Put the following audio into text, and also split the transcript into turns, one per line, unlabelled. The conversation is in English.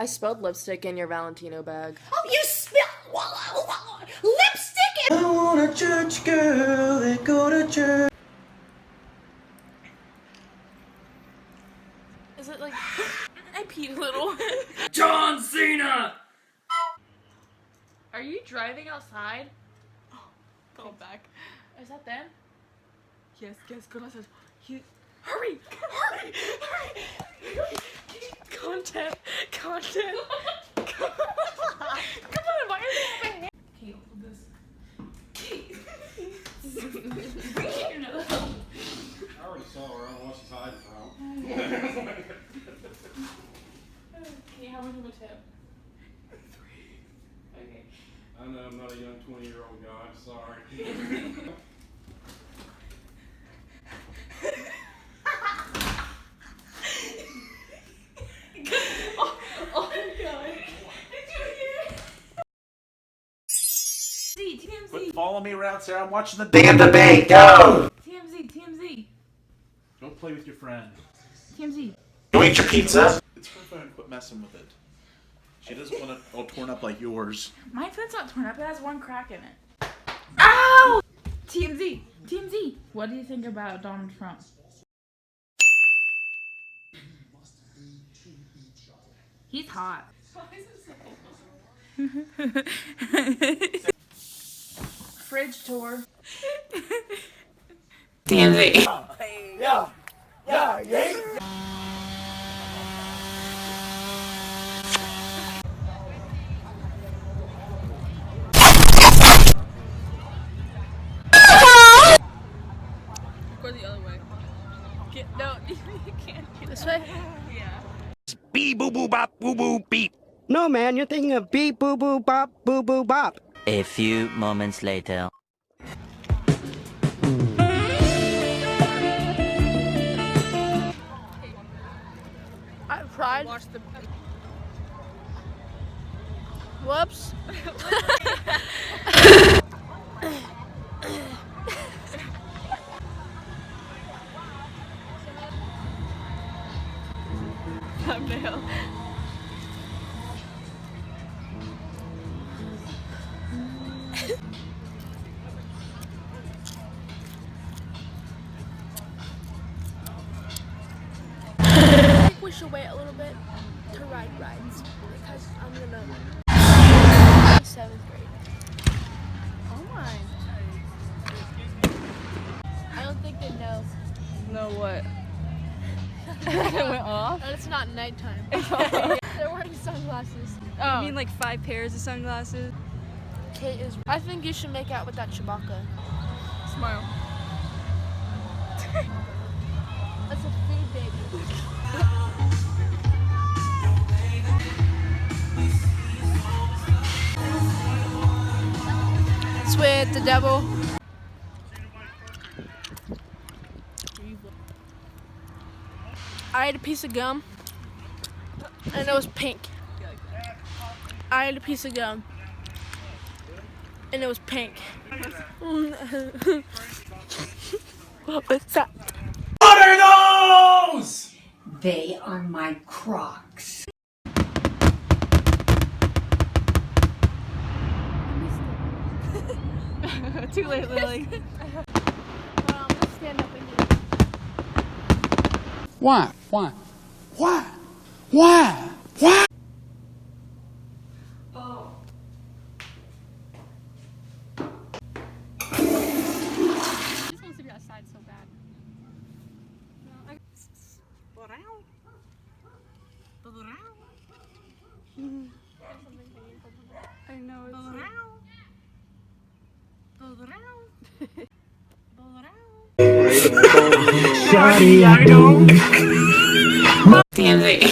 I spelled lipstick in your Valentino bag.
Oh, you spilled lipstick in—
I want a church girl that go to church.
Is it like... I peed a little.
John Cena!
Are you driving outside? Go back. Is that them? Yes, go outside. Hurry! Hurry! Hurry! Content! Content! Come on, why are you moving? Kate, hold this. Kate!
I already saw her. I don't know what she's hiding from.
Kate, how much of a tip? 3. Okay.
I know I'm not a young 20-year-old guy. I'm sorry.
Oh my god. TMZ.
Quit following me around, Sarah. I'm watching the damn debate. Go!
TMZ.
Don't play with your friend.
TMZ.
You eat your pizza? It's her phone. Quit messing with it. She doesn't want it all torn up like yours.
My phone's not torn up. It has one crack in it. Ow! TMZ. What do you think about Donald Trump? He's hot. Fridge tour. TMZ.
Yeah.
Go the other way. No, you can't. This way? Yeah.
Beep boo boo bop boo boo beep.
No, man, you're thinking of beep boo boo bop boo boo bop.
A few moments later.
I tried. Whoops. Thumbnail.
I think we should wait a little bit to ride rides because I'm gonna 7th grade.
Oh my.
I don't think they know
No what? It went off?
that it's not nighttime. They're wearing sunglasses.
Oh.
You mean like 5 pairs of sunglasses?
Kate is. I think you should make out with that Chewbacca.
Smile.
That's a food baby. It's with the devil. I ate a piece of gum, and it was pink. I ate a piece of gum, and it was pink. What was that?
What are those?
They are my Crocs.
Too late, Lily.
Hold on, I'm gonna stand up and do it.
Why?
Oh.
She just wants to be outside so bad. I know it's
TMZ.